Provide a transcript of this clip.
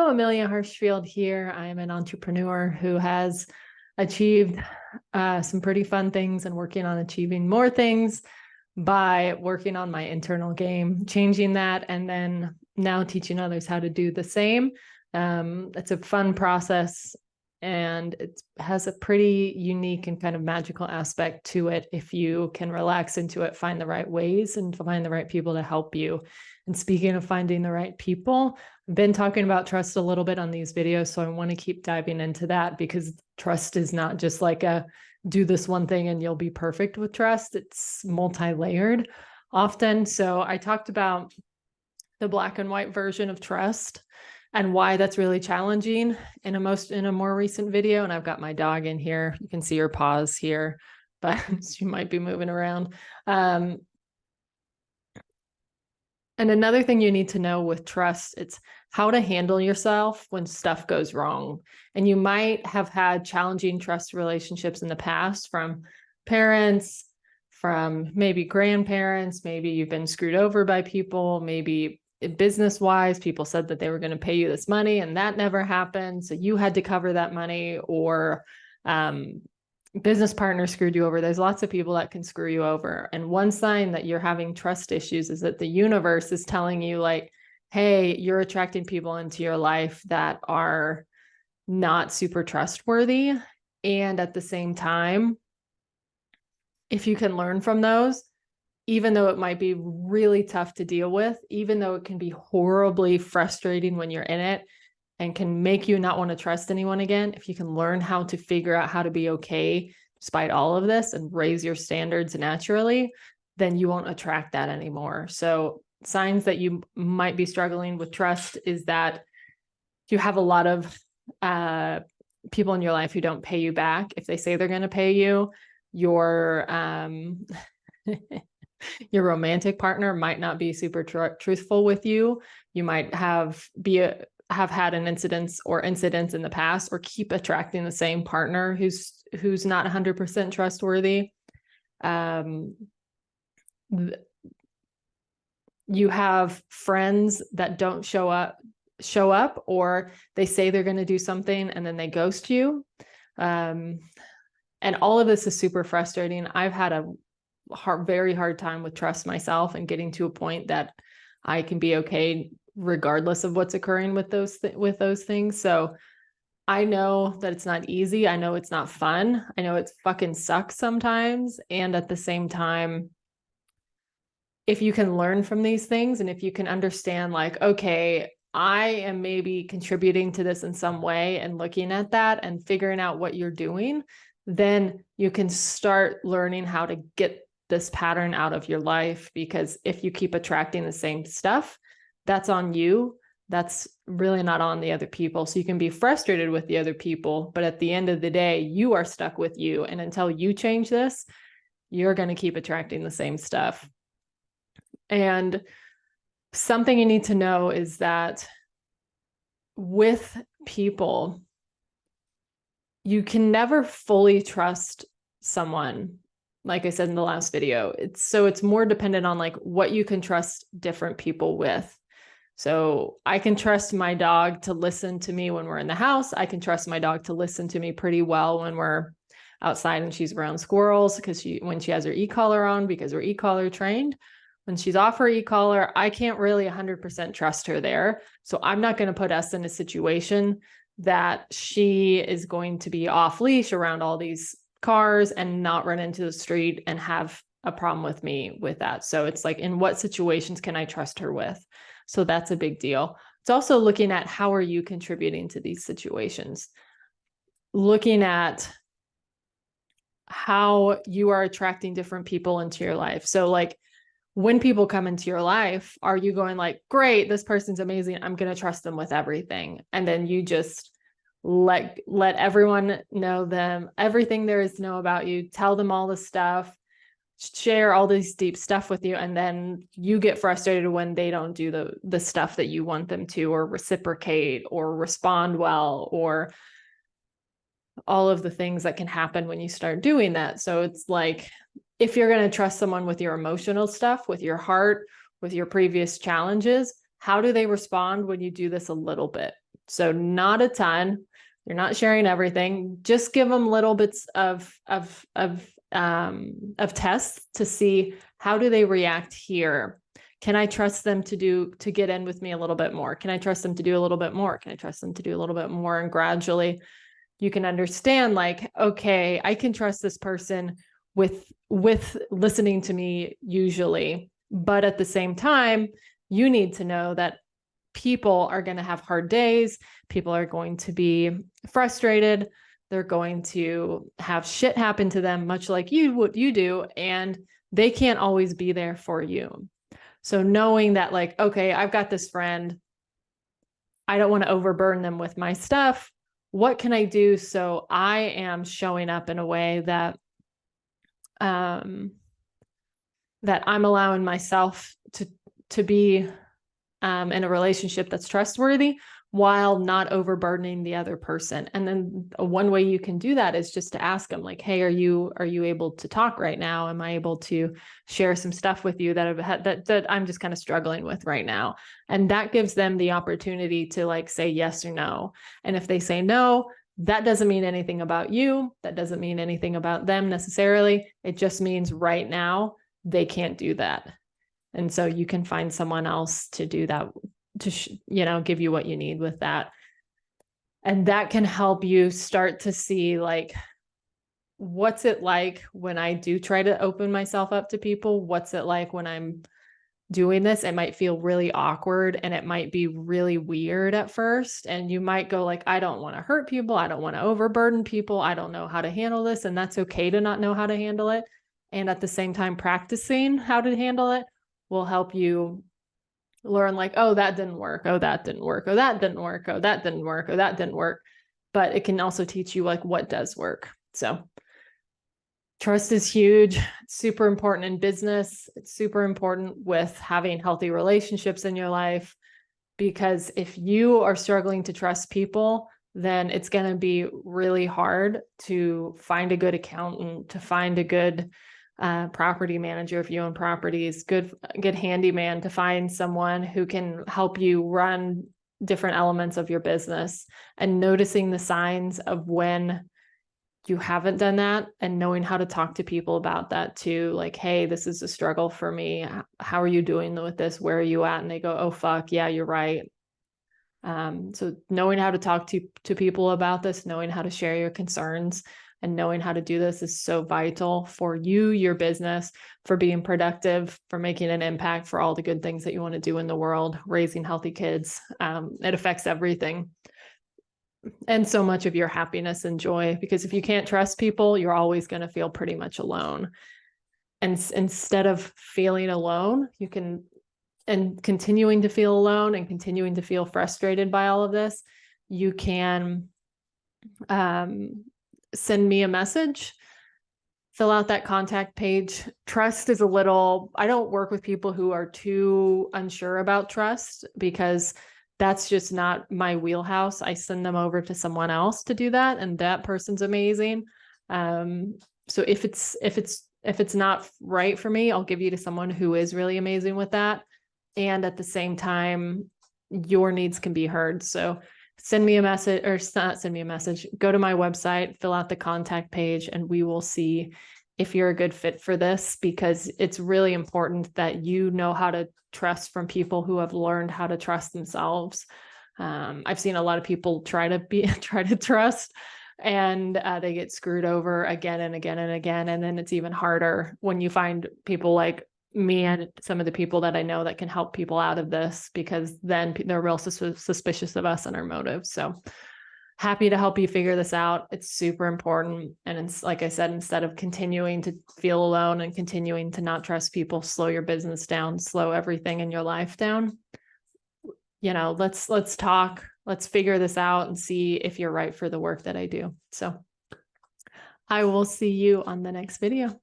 Amelia Hirschfield here. I am an entrepreneur who has achieved some pretty fun things and working on achieving more things by working on my internal game, changing that, and then now teaching others how to do the same. It's a fun process, and it has a pretty unique and kind of magical aspect to it if you can relax into it, find the right ways, and find the right people to help you. And speaking of finding the right people, I've been talking about trust a little bit on these videos, so I want to keep diving into that, because trust is not just like a do this one thing and you'll be perfect with trust. It's multi-layered often. So I talked about the black and white version of trust and why that's really challenging in a more recent video. And I've got my dog in here. You can see her paws here, but she might be moving around. And another thing you need to know with trust, it's how to handle yourself when stuff goes wrong. And you might have had challenging trust relationships in the past from parents, from maybe grandparents, maybe you've been screwed over by people, maybe business-wise, people said that they were going to pay you this money and that never happened, so you had to cover that money, or business partner screwed you over. There's lots of people that can screw you over. And one sign that you're having trust issues is that the universe is telling you, like, hey, you're attracting people into your life that are not super trustworthy. And at the same time, if you can learn from those, even though it might be really tough to deal with, even though it can be horribly frustrating when you're in it and can make you not want to trust anyone again, if you can learn how to figure out how to be okay despite all of this and raise your standards naturally, then you won't attract that anymore. So signs that you might be struggling with trust is that you have a lot of people in your life who don't pay you back. If they say they're going to pay you, your romantic partner might not be super truthful with you. You might have had an incidents in the past, or keep attracting the same partner who's not 100% trustworthy. You have friends that don't show up, or they say they're going to do something and then they ghost you. And all of this is super frustrating. I've had a very hard time with trust myself, and getting to a point that I can be okay regardless of what's occurring with those things. So I know that it's not easy. I know it's not fun. I know it fucking sucks sometimes. And at the same time, if you can learn from these things, and if you can understand, like, okay, I am maybe contributing to this in some way, and looking at that and figuring out what you're doing, then you can start learning how to get this pattern out of your life. Because if you keep attracting the same stuff, that's on you. That's really not on the other people. So you can be frustrated with the other people, but at the end of the day, you are stuck with you. And until you change this, you're going to keep attracting the same stuff. And something you need to know is that with people, you can never fully trust someone. Like I said in the last video, it's more dependent on like what you can trust different people with. So I can trust my dog to listen to me when we're in the house. I can trust my dog to listen to me pretty well when we're outside and she's around squirrels, because when she has her e-collar on, because we're e-collar trained. When she's off her e-collar, I can't really 100% trust her there. So I'm not going to put us in a situation that she is going to be off leash around all these cars and not run into the street and have a problem with me with that. So it's like, in what situations can I trust her with? So that's a big deal. It's also looking at how are you contributing to these situations, looking at how you are attracting different people into your life. So like, when people come into your life, are you going like, great, this person's amazing, I'm going to trust them with everything, and then you just let everyone know everything there is to know about you, tell them all the stuff, share all this deep stuff with you, and then you get frustrated when they don't do the stuff that you want them to, or reciprocate, or respond well, or all of the things that can happen when you start doing that. So it's like, if you're going to trust someone with your emotional stuff, with your heart, with your previous challenges, how do they respond when you do this a little bit? So not a ton. You're not sharing everything. Just give them little bits of tests to see how do they react here. Can I trust them to get in with me a little bit more? Can I trust them to do a little bit more? Can I trust them to do a little bit more? And gradually you can understand, like, okay, I can trust this person with listening to me usually. But at the same time, you need to know that people are going to have hard days. People are going to be frustrated. They're going to have shit happen to them, much like you do. And they can't always be there for you. So knowing that, like, okay, I've got this friend, I don't want to overburden them with my stuff. What can I do so I am showing up in a way that that I'm allowing myself to be in a relationship that's trustworthy while not overburdening the other person. And then one way you can do that is just to ask them, like, hey, are you able to talk right now? Am I able to share some stuff with you that I'm just kind of struggling with right now? And that gives them the opportunity to, like, say yes or no. And if they say no, that doesn't mean anything about you. That doesn't mean anything about them necessarily. It just means right now they can't do that. And so you can find someone else to do that, to give you what you need with that. And that can help you start to see, like, what's it like when I do try to open myself up to people? What's it like when I'm doing this? It might feel really awkward and it might be really weird at first. And you might go, like, I don't want to hurt people. I don't want to overburden people. I don't know how to handle this. And that's okay to not know how to handle it. And at the same time, practicing how to handle it will help you learn, like, oh, that didn't work. Oh, that didn't work. Oh, that didn't work. Oh, that didn't work. Oh, that didn't work. But it can also teach you, like, what does work. So trust is huge. It's super important in business. It's super important with having healthy relationships in your life, because if you are struggling to trust people, then it's going to be really hard to find a good accountant, to find a good property manager if you own properties, good handyman, to find someone who can help you run different elements of your business. And noticing the signs of when you haven't done that and knowing how to talk to people about that too. Like, hey, this is a struggle for me. How are you doing with this? Where are you at? And they go, oh, fuck, yeah, you're right. So knowing how to talk to people about this, knowing how to share your concerns, and knowing how to do this is so vital for you, your business, for being productive, for making an impact, for all the good things that you want to do in the world, raising healthy kids. It affects everything. And so much of your happiness and joy, because if you can't trust people, you're always going to feel pretty much alone. And instead of feeling alone, you can, and continuing to feel alone and continuing to feel frustrated by all of this, you can send me a message, fill out that contact page. Trust is I don't work with people who are too unsure about trust, because that's just not my wheelhouse. I send them over to someone else to do that, and that person's amazing. So if it's not right for me, I'll give you to someone who is really amazing with that. And at the same time, your needs can be heard. So send me a message, or not send me a message, go to my website, fill out the contact page, and we will see if you're a good fit for this, because it's really important that you know how to trust from people who have learned how to trust themselves. I've seen a lot of people try to trust, and they get screwed over again and again and again. And then it's even harder when you find people like me and some of the people that I know that can help people out of this, because then they're real suspicious of us and our motives. So happy to help you figure this out. It's super important. And it's, like I said, instead of continuing to feel alone and continuing to not trust people, slow your business down, slow everything in your life down. Let's talk, let's figure this out and see if you're right for the work that I do. So I will see you on the next video.